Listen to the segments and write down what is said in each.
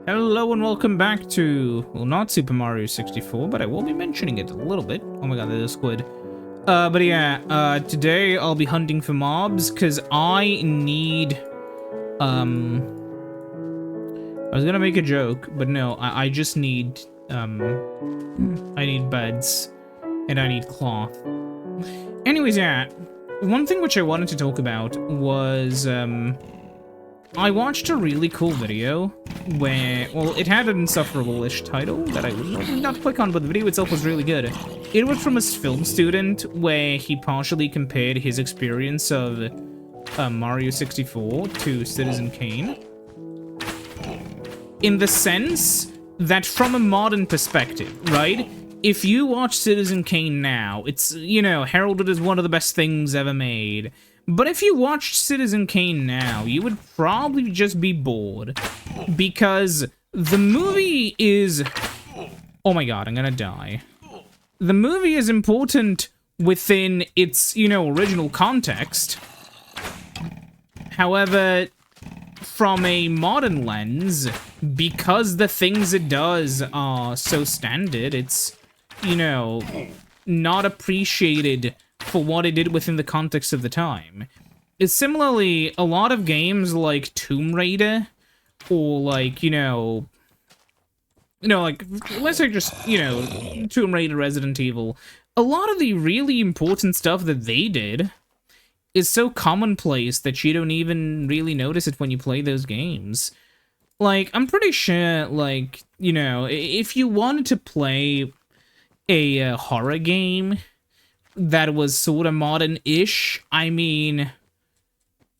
Hello and welcome back to, well, not Super Mario 64, but I will be mentioning it a little bit. Oh my god, there's a squid. Today I'll be hunting for mobs, because I need, I was gonna make a joke, but no, I just need, I need beds, and I need cloth. Anyways, yeah, one thing which I wanted to talk about was, I watched a really cool video where, well, it had an insufferable-ish title that I would not click on, but the video itself was really good. It was from a film student where he partially compared his experience of Mario 64 to Citizen Kane. In the sense that from a modern perspective, right? If you watch Citizen Kane now, it's, you know, heralded as one of the best things ever made. But if you watched Citizen Kane now, you would probably just be bored. Because the movie is... Oh my god, I'm gonna die. The movie is important within its, you know, original context. However, from a modern lens, because the things it does are so standard, it's, you know, not appreciated for what it did within the context of the time. It's similarly, a lot of games like Tomb Raider, or like, like, let's say just, Tomb Raider, Resident Evil, a lot of the really important stuff that they did is so commonplace that you don't even really notice it when you play those games. Like, I'm pretty sure, like, if you wanted to play a horror game that was sort of modern-ish, I mean,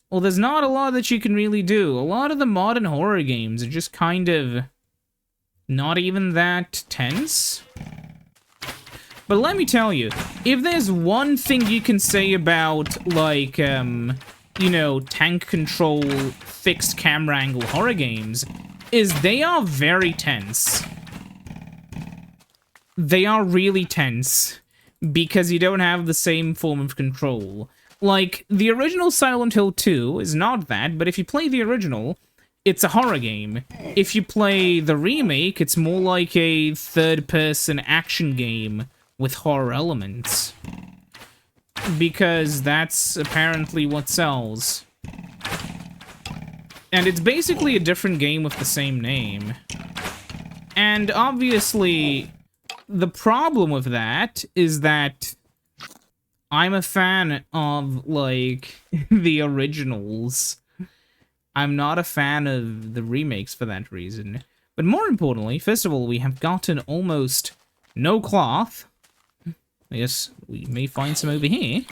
well, there's not a lot that you can really do. A lot of the modern horror games are just kind of not even that tense. But let me tell you, if there's one thing you can say about, like, tank control, fixed camera angle horror games, is they are very tense. They are really tense. Because you don't have the same form of control. Like, the original Silent Hill 2 is not that, but if you play the original, it's a horror game. If you play the remake, it's more like a third-person action game with horror elements. Because that's apparently what sells. And it's basically a different game with the same name. And obviously, the problem with that is that I'm a fan of, like, the originals. I'm not a fan of the remakes for that reason. But more importantly, first of all, we have gotten almost no cloth. I guess we may find some over here.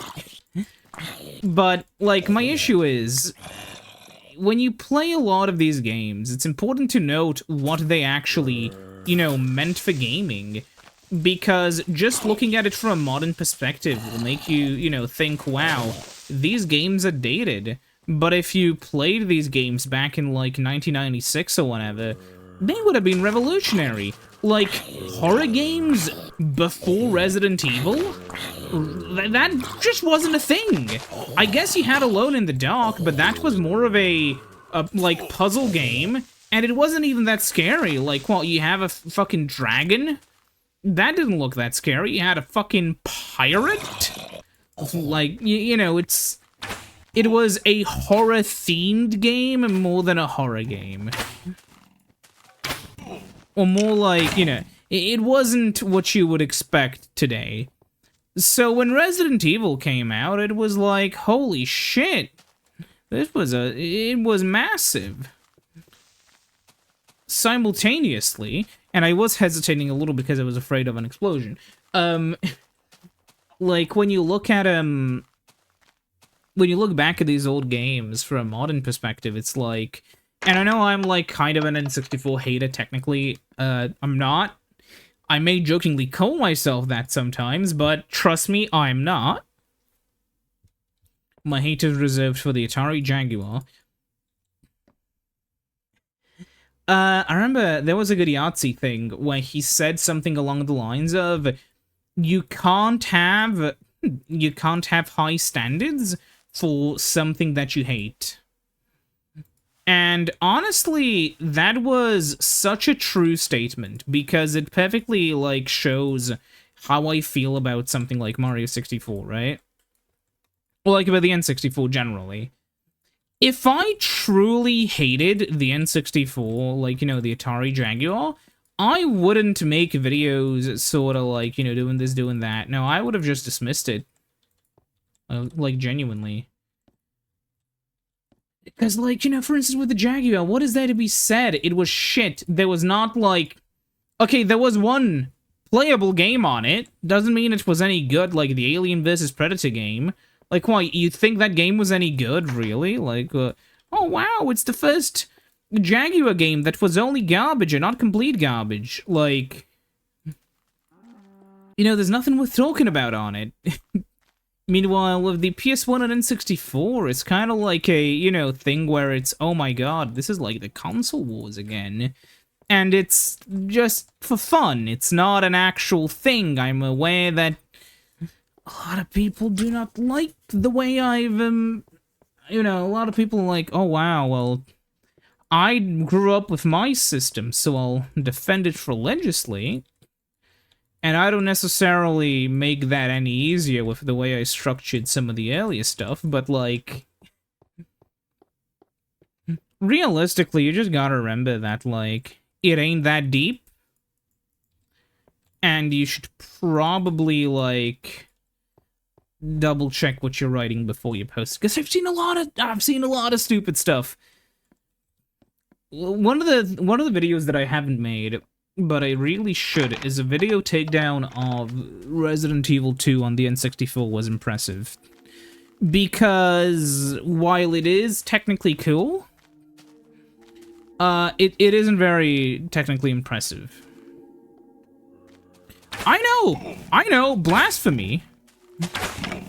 But, like, my issue is, when you play a lot of these games, it's important to note what they actually, meant for gaming. Because just looking at it from a modern perspective will make you, think, wow, these games are dated. But if you played these games back in, like, 1996 or whatever, they would have been revolutionary. Like, horror games before Resident Evil? That just wasn't a thing. I guess you had Alone in the Dark, but that was more of a like, puzzle game. And it wasn't even that scary. Like, well, you have a fucking dragon? That didn't look that scary. You had a fucking pirate? Like, it was a horror-themed game more than a horror game. Or more like, it wasn't what you would expect today. So when Resident Evil came out, it was like, holy shit. It was massive. Simultaneously, and I was hesitating a little because I was afraid of an explosion. Like, when you look at, when you look back at these old games from a modern perspective, it's like, and I know I'm, like, kind of an N64 hater, technically. I'm not. I may jokingly call myself that sometimes, but trust me, I'm not. My hate is reserved for the Atari Jaguar. I remember there was a good Yahtzee thing where he said something along the lines of, you can't have high standards for something that you hate. And honestly, that was such a true statement because it perfectly like shows how I feel about something like Mario 64, right? Or like about the N64 generally. If I truly hated the N64, like, you know, the Atari Jaguar, I wouldn't make videos sort of like, you know, doing this, doing that. No, I would have just dismissed it. Like, genuinely. Because, like, you know, for instance, with the Jaguar, what is there to be said? It was shit. There was not, like... Okay, there was one playable game on it. Doesn't mean it was any good, like the Alien vs. Predator game. Like, why, you think that game was any good, really? Like, oh, wow, it's the first Jaguar game that was only garbage and not complete garbage. Like... You know, there's nothing worth talking about on it. Meanwhile, with the PS1 and N64, it's kind of like a, you know, thing where it's, oh my god, this is like the console wars again. And it's just for fun. It's not an actual thing. I'm aware that a lot of people do not like the way I've, you know, a lot of people are like, oh wow, well, I grew up with my system, so I'll defend it religiously. And I don't necessarily make that any easier with the way I structured some of the earlier stuff, but, like... Realistically, you just gotta remember that, like, it ain't that deep. And you should probably, like, double-check what you're writing before you post. Because I've seen a lot of stupid stuff. One of the videos that I haven't made... but I really should, is a video takedown of Resident Evil 2 on the N64 was impressive. Because while it is technically cool, it isn't very technically impressive. I know, blasphemy.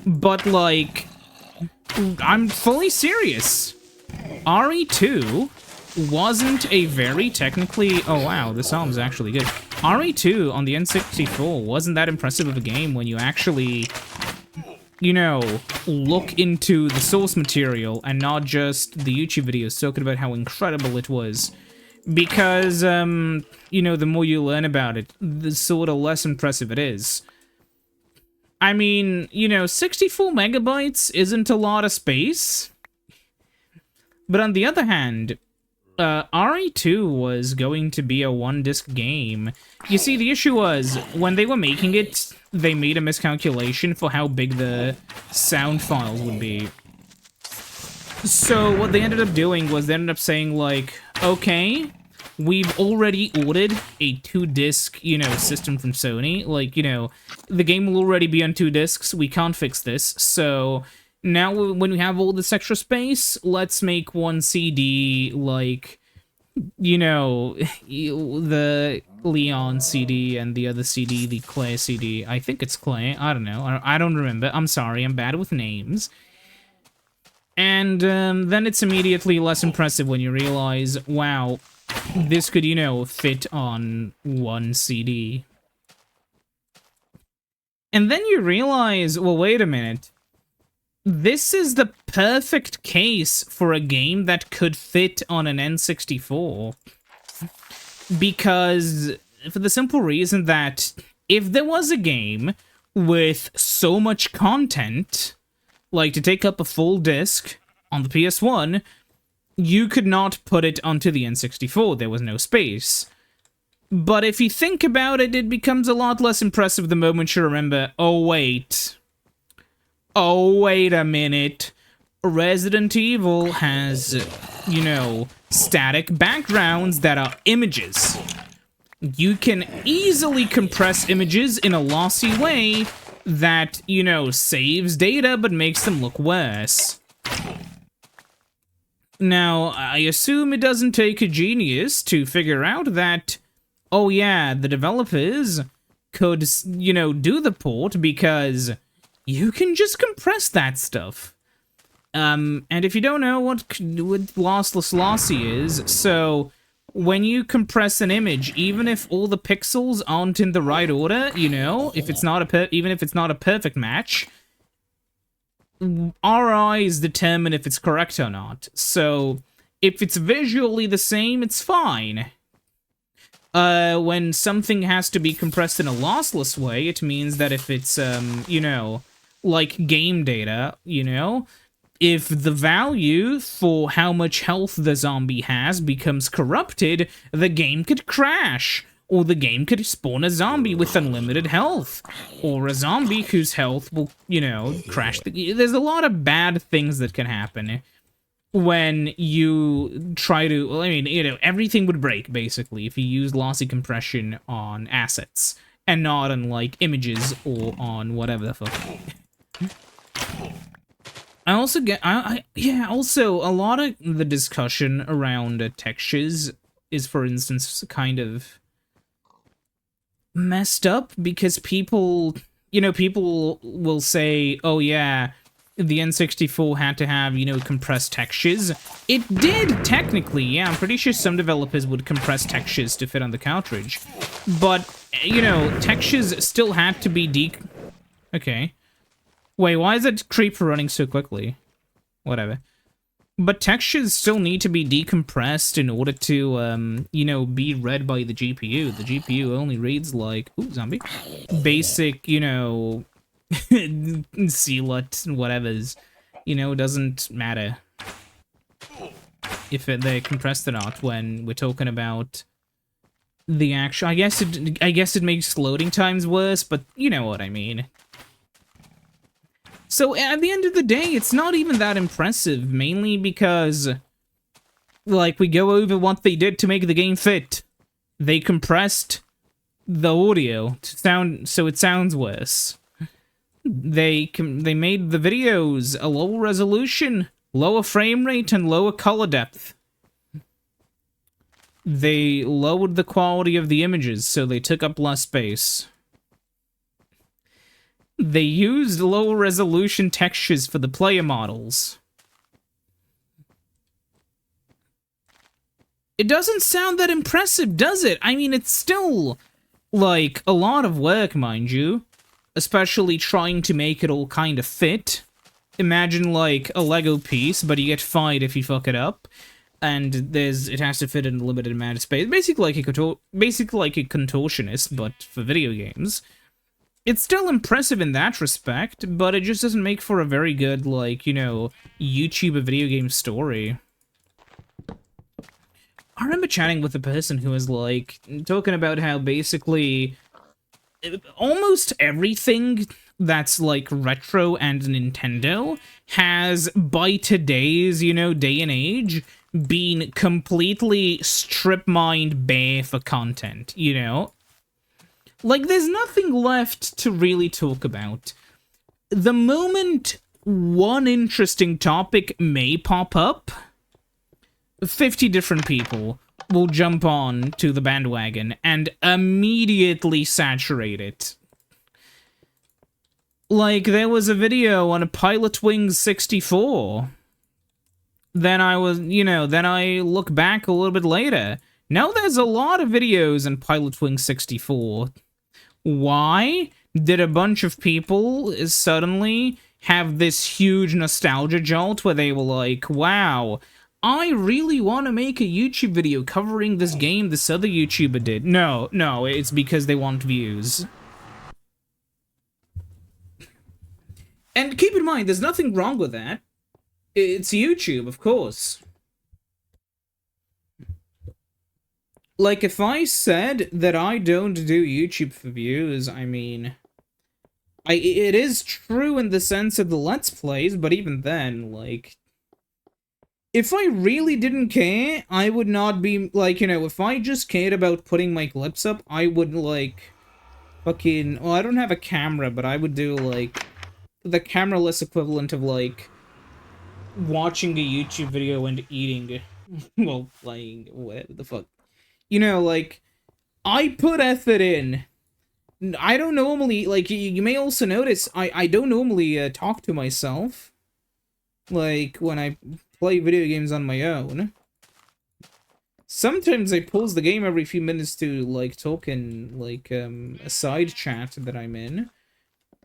But, like, I'm fully serious. RE2 wasn't a very technically... Oh, wow, this album's actually good. RE2 on the N64 wasn't that impressive of a game when you actually, you know, look into the source material and not just the YouTube videos talking about how incredible it was. Because, you know, the more you learn about it, the sort of less impressive it is. I mean, you know, 64 megabytes isn't a lot of space. But on the other hand... RE2 was going to be a one-disc game. You see, the issue was, when they were making it, they made a miscalculation for how big the sound files would be. So what they ended up doing was they ended up saying, like, okay, we've already ordered a 2-disc, you know, system from Sony. Like, you know, the game will already be on 2 discs. We can't fix this, so... Now, when we have all this extra space, let's make one CD, like, you know, the Leon CD and the other CD, the Claire CD. I think it's Claire. I don't know. I don't remember. I'm sorry. I'm bad with names. And then it's immediately less impressive when you realize, wow, this could, you know, fit on one CD. And then you realize, well, wait a minute. This is the perfect case for a game that could fit on an N64. Because, for the simple reason that if there was a game with so much content, like to take up a full disc on the PS1, you could not put it onto the N64. There was no space. But if you think about it, it becomes a lot less impressive the moment you remember, oh wait... Oh, wait a minute. Resident Evil has, you know, static backgrounds that are images. You can easily compress images in a lossy way that, you know, saves data but makes them look worse. Now, I assume it doesn't take a genius to figure out that, oh yeah, the developers could, you know, do the port because... you can just compress that stuff. And if you don't know what lossless lossy is, so when you compress an image, even if all the pixels aren't in the right order, you know, if it's not even if it's not a perfect match, our eyes determine if it's correct or not. So If it's visually the same, it's fine. When something has to be compressed in a lossless way, it means that if it's, you know, like game data, you know, if the value for how much health the zombie has becomes corrupted, the game could crash. Or the game could spawn a zombie with unlimited health. Or a zombie whose health will, you know, crash. There's a lot of bad things that can happen when you try to, I mean, you know, everything would break, basically, if you use lossy compression on assets, and not on, like, images or on whatever the fuck. I also get, yeah, also, a lot of the discussion around textures is, for instance, kind of messed up, because people, you know, people will say, oh yeah, the N64 had to have, you know, compressed textures. It did, technically, yeah. I'm pretty sure some developers would compress textures to fit on the cartridge. But, you know, textures still had to be Okay. Wait, why is that creeper running so quickly? Whatever. But textures still need to be decompressed in order to, you know, be read by the GPU. The GPU only reads, like... Ooh, zombie. Basic, you know... CLUT, whatever's, you know, doesn't matter if they're compressed or not when we're talking about the actual. I guess it makes loading times worse, but you know what I mean. So at the end of the day, it's not even that impressive, mainly because, like, we go over what they did to make the game fit. They compressed the audio to sound so it sounds worse. They made the videos a lower resolution, lower frame rate, and lower color depth. They lowered the quality of the images, so they took up less space. They used lower resolution textures for the player models. It doesn't sound that impressive, does it? I mean, it's still, like, a lot of work, mind you. Especially trying to make it all kind of fit. Imagine, like, a Lego piece, but you get fined if you fuck it up. And it has to fit in a limited amount of space. Basically like a contortionist, but for video games. It's still impressive in that respect, but it just doesn't make for a very good, like, you know, YouTube video game story. I remember chatting with a person who was, like, talking about how basically... almost everything that's, like, retro and Nintendo has, by today's, you know, day and age, been completely strip-mined bare for content, you know? Like, there's nothing left to really talk about. The moment one interesting topic may pop up, 50 different people will jump on to the bandwagon and immediately saturate it. Like, there was a video on a Pilotwings 64. Then I look back a little bit later. Now there's a lot of videos on Pilotwings 64. Why did a bunch of people suddenly have this huge nostalgia jolt where they were like, wow, I really want to make a YouTube video covering this game this other YouTuber did. No, it's because they want views. And keep in mind, there's nothing wrong with that. It's YouTube, of course. Like, if I said that I don't do YouTube for views, I mean... it is true in the sense of the Let's Plays, but even then, like... if I really didn't care, I would not be, like, you know, if I just cared about putting my clips up, I would, like, fucking... well, I don't have a camera, but I would do, like, the camera-less equivalent of, like, watching a YouTube video and eating while playing, whatever the fuck. You know, like, I put effort in. I don't normally, like, you may also notice, I don't normally talk to myself. Like, when I play video games on my own. Sometimes I pause the game every few minutes to, like, talk in, like, a side chat that I'm in.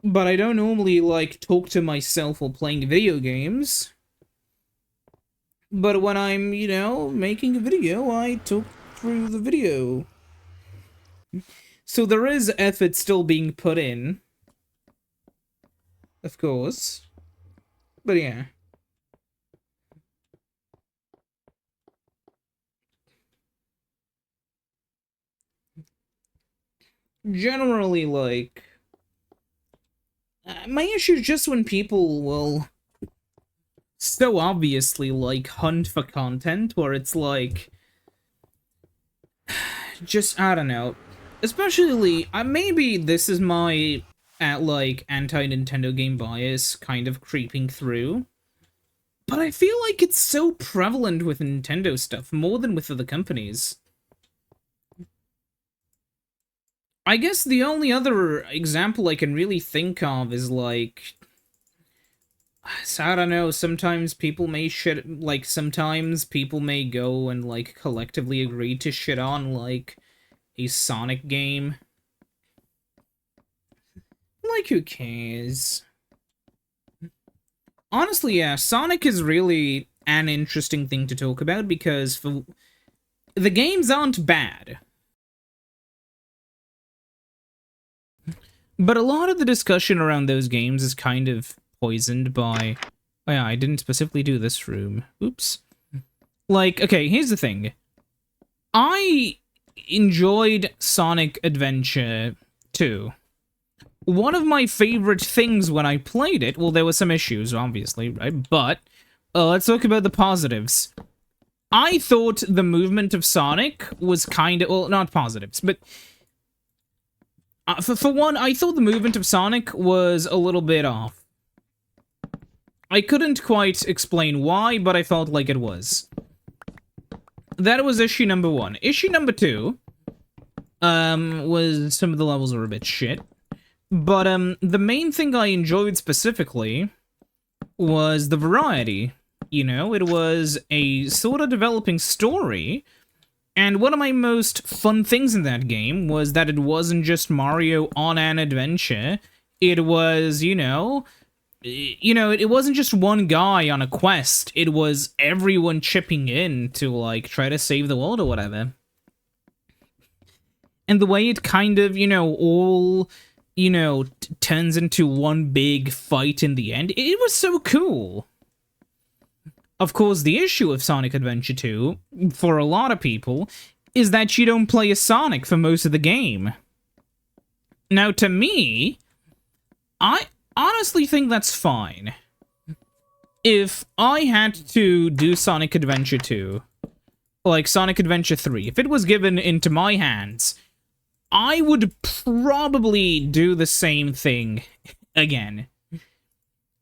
But I don't normally, like, talk to myself while playing video games. But when I'm, you know, making a video, I talk through the video. So there is effort still being put in. Of course. But yeah. Generally, like... my issue is just when people will so obviously, like, hunt for content, where it's like... just, I don't know. Especially, maybe this is my, like, anti-Nintendo game bias kind of creeping through. But I feel like it's so prevalent with Nintendo stuff, more than with other companies. I guess the only other example I can really think of is, like... so I don't know, sometimes people may shit... like, sometimes people may go and, like, collectively agree to shit on, like, a Sonic game. Like, who cares? Honestly, yeah, Sonic is really an interesting thing to talk about, because the games aren't bad. But a lot of the discussion around those games is kind of poisoned by... oh yeah, I didn't specifically do this room. Oops. Like, okay, here's the thing. I enjoyed Sonic Adventure 2. One of my favorite things when I played it... well, there were some issues, obviously, right? But, let's talk about the positives. I thought the movement of Sonic was kind of... well, not positives, but... for one, I thought the movement of Sonic was a little bit off. I couldn't quite explain why, but I felt like it was. That was issue number 1. Issue number 2... was some of the levels were a bit shit. But, the main thing I enjoyed specifically was the variety. You know, it was a sort of developing story, and one of my most fun things in that game was that it wasn't just Mario on an adventure. It was, you know, it wasn't just one guy on a quest. It was everyone chipping in to, like, try to save the world or whatever. And the way it kind of, you know, all... you know, turns into one big fight in the end. It was so cool. Of course, the issue of Sonic Adventure 2, for a lot of people, is that you don't play as Sonic for most of the game. Now, to me, I honestly think that's fine. If I had to do Sonic Adventure 2, like Sonic Adventure 3, if it was given into my hands... I would probably do the same thing again.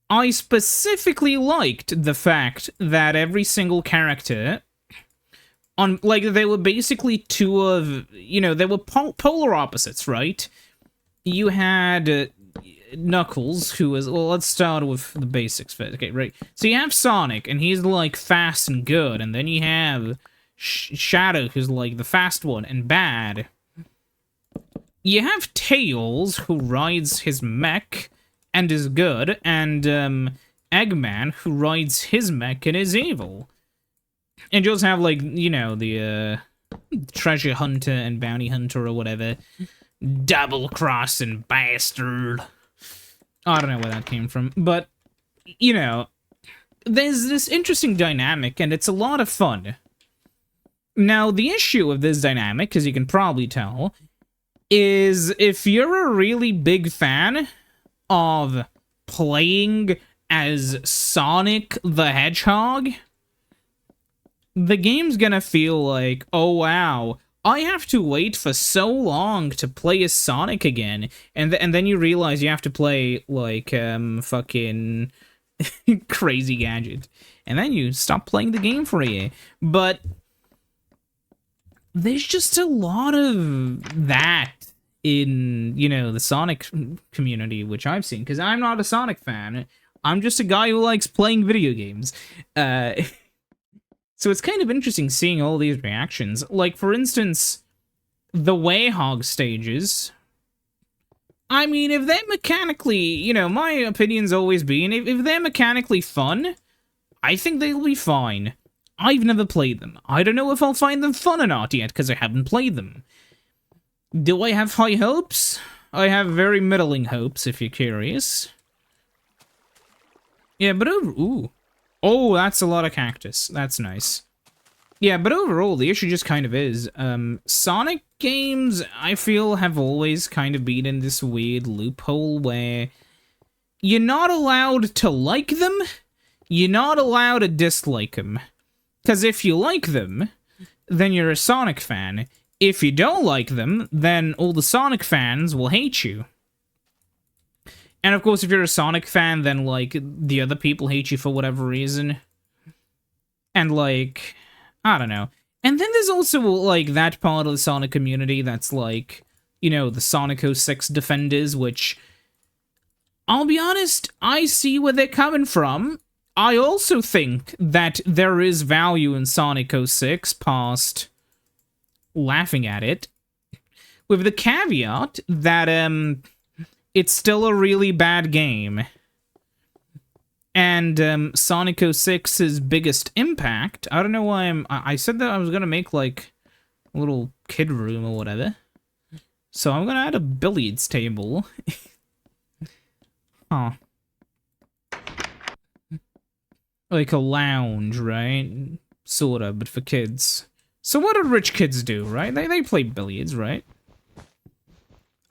I specifically liked the fact that every single character, like, they were basically two of, you know, they were polar opposites, right? You had Knuckles, who was, well, let's start with the basics first, okay, right? So you have Sonic, and he's, like, fast and good, and then you have Shadow, who's, like, the fast one and bad. You have Tails, who rides his mech and is good, and Eggman, who rides his mech and is evil. And you also have, like, you know, the treasure hunter and bounty hunter or whatever. Double-crossing bastard. I don't know where that came from, but, you know, there's this interesting dynamic, and it's a lot of fun. Now, the issue of this dynamic, as you can probably tell, is if you're a really big fan of playing as Sonic the Hedgehog, the game's gonna feel like, oh wow, I have to wait for so long to play as Sonic again, and then you realize you have to play, like, fucking Crazy Gadget, and then you stop playing the game for a year. But there's just a lot of that in, you know, the Sonic community, which I've seen, because I'm not a Sonic fan. I'm just a guy who likes playing video games. So it's kind of interesting seeing all these reactions. Like, for instance, the Wayhog stages. I mean, if they're mechanically, you know, my opinion's always been, if they're mechanically fun, I think they'll be fine. I've never played them. I don't know if I'll find them fun or not yet, because I haven't played them. Do I have high hopes? I have very middling hopes, if you're curious. Yeah, but ooh. Oh, that's a lot of cactus. That's nice. Yeah, but overall, the issue just kind of is, Sonic games, I feel, have always kind of been in this weird loophole where you're not allowed to like them, you're not allowed to dislike them. Because if you like them, then you're a Sonic fan. If you don't like them, then all the Sonic fans will hate you. And of course, if you're a Sonic fan, then, like, the other people hate you for whatever reason. And, like, I don't know. And then there's also, like, that part of the Sonic community that's, like, you know, the Sonic 06 defenders, which, I'll be honest, I see where they're coming from. I also think that there is value in Sonic 06 past laughing at it, with the caveat that, it's still a really bad game. And, Sonic 06's biggest impact, I don't know why I said that I was gonna make, like, a little kid room or whatever. So I'm gonna add a billiards table. Huh. Like a lounge, right? Sorta, but for kids. So what do rich kids do, right? They play billiards, right?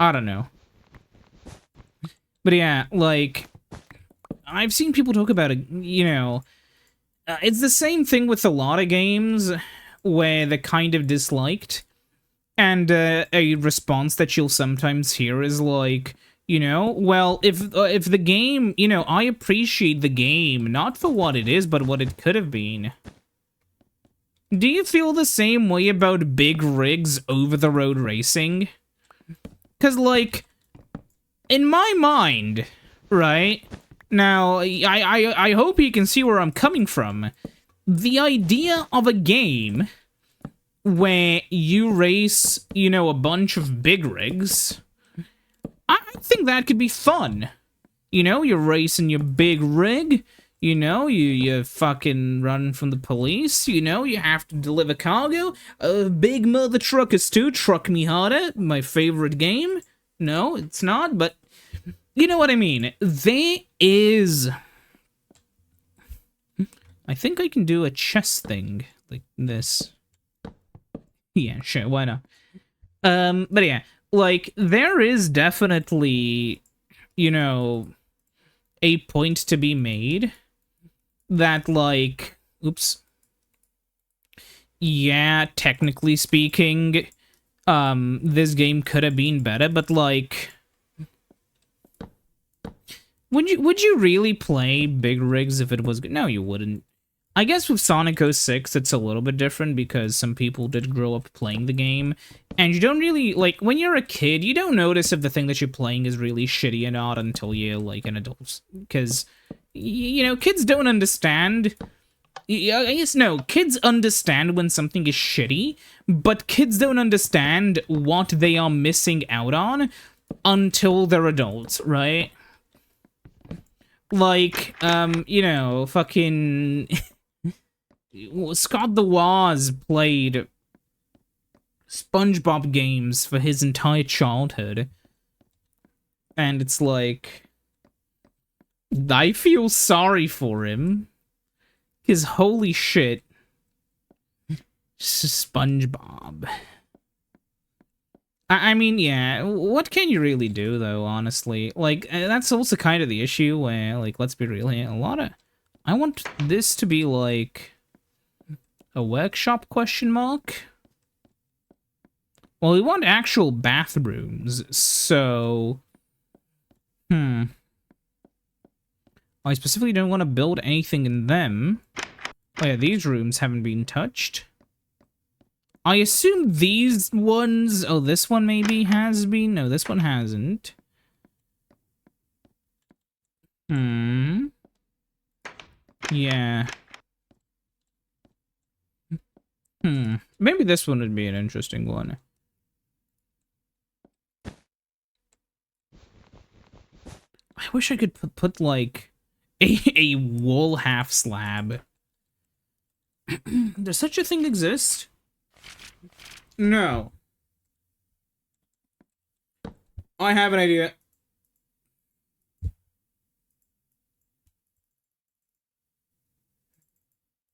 I don't know. But yeah, like, I've seen people talk about it, you know, it's the same thing with a lot of games where they're kind of disliked, and a response that you'll sometimes hear is like, you know, well, if the game, you know, I appreciate the game, not for what it is, but what it could have been. Do you feel the same way about big rigs over-the-road racing? Because, like, in my mind, right? Now, I hope you can see where I'm coming from. The idea of a game where you race, you know, a bunch of big rigs, I think that could be fun. You know, you're racing your big rig, you know, you fucking run from the police, you know, you have to deliver cargo. Big Mother Truckers 2, Truck Me Harder, my favorite game. No, it's not, but you know what I mean. There is... I think I can do a chess thing like this. Yeah, sure, why not? But yeah, like, there is definitely, you know, a point to be made that, like, oops. Yeah, technically speaking, this game could have been better, but, like, would you really play big rigs if it was good? No, you wouldn't. I guess with Sonic 06, it's a little bit different because some people did grow up playing the game, and you don't really, like, when you're a kid, you don't notice if the thing that you're playing is really shitty or not until you're, like, an adult, because, you know, kids don't understand. I guess, no, kids understand when something is shitty, but kids don't understand what they are missing out on until they're adults, right? Like, you know, fucking... Scott the Woz played SpongeBob games for his entire childhood. And it's like... I feel sorry for him. Because holy shit. SpongeBob. I mean, yeah, what can you really do, though, honestly? Like, that's also kind of the issue where, like, let's be real here, a lot of... I want this to be, like... a workshop, question mark? Well, we want actual bathrooms, so... I specifically don't want to build anything in them. Oh yeah, these rooms haven't been touched. I assume these ones... Oh, this one maybe has been? No, this one hasn't. Yeah. Maybe this one would be an interesting one. I wish I could put like, a wall half slab. Does such a thing exist? No. I have an idea.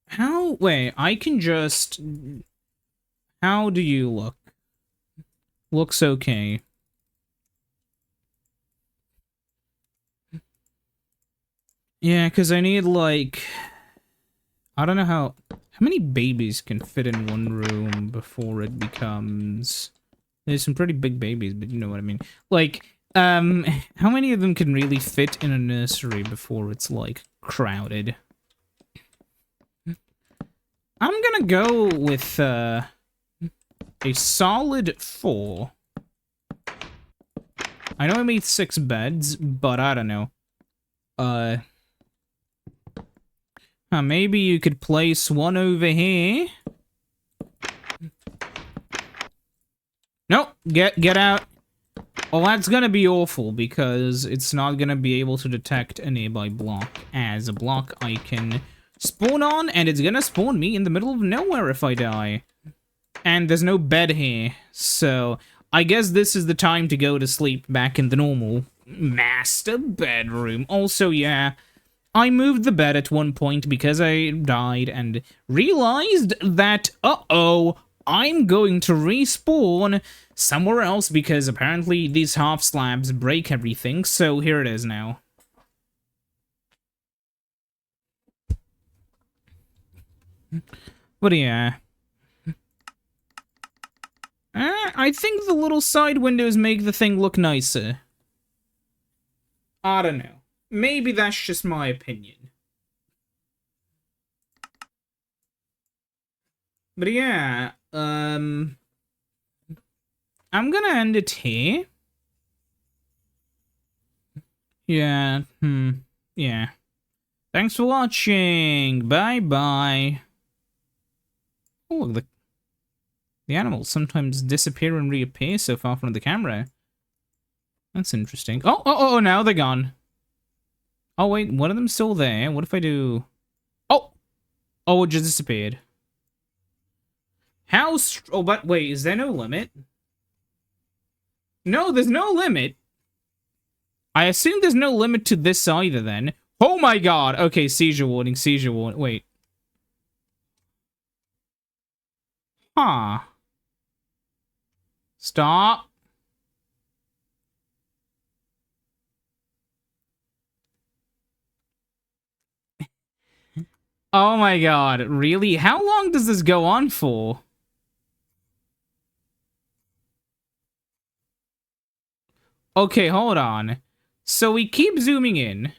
How? Wait, I can just... How do you look? Looks okay. Yeah, because I need, like... I don't know how many babies can fit in one room before it becomes... There's some pretty big babies, but you know what I mean. Like, how many of them can really fit in a nursery before it's, like, crowded? I'm gonna go with, a solid 4. I know I made 6 beds, but I don't know. Maybe you could place one over here. Nope, get out. Well, that's gonna be awful, because it's not gonna be able to detect a nearby block as a block I can spawn on, and it's gonna spawn me in the middle of nowhere if I die. And there's no bed here, so I guess this is the time to go to sleep back in the normal master bedroom. Also, yeah, I moved the bed at one point because I died and realized that, uh-oh, I'm going to respawn somewhere else because apparently these half slabs break everything, so here it is now. But yeah. I think the little side windows make the thing look nicer. I don't know. Maybe that's just my opinion. But yeah, I'm gonna end it here. Yeah, yeah. Thanks for watching. Bye-bye. Oh, look, the animals sometimes disappear and reappear so far from the camera. That's interesting. Oh, now they're gone. Oh, wait, one of them's still there. What if I do... Oh! Oh, it just disappeared. How oh, but wait, is there no limit? No, there's no limit. I assume there's no limit to this either, then. Oh my god! Okay, seizure warning, seizure warning. Wait. Huh. Stop. Oh my god, really? How long does this go on for? Okay, hold on. So we keep zooming in.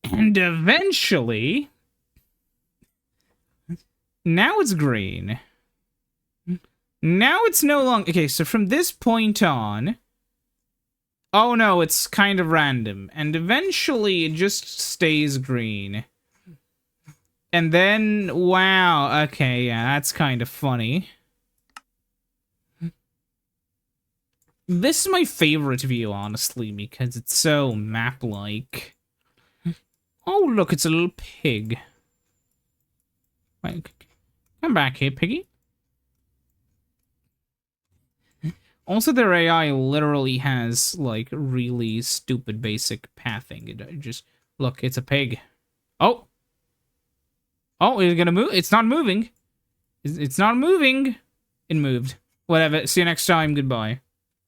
And eventually... Now it's green. Now it's no longer... Okay, so from this point on... Oh no, it's kind of random. And eventually it just stays green. And then... Wow, okay, yeah, that's kind of funny. This is my favorite view, honestly, because it's so map-like. Oh, look, it's a little pig. Wait, come back here, piggy. Also, their AI literally has, like, really stupid basic pathing. It just... Look, it's a pig. Oh! Oh, is it gonna move? It's not moving. It's not moving. It moved. Whatever. See you next time. Goodbye.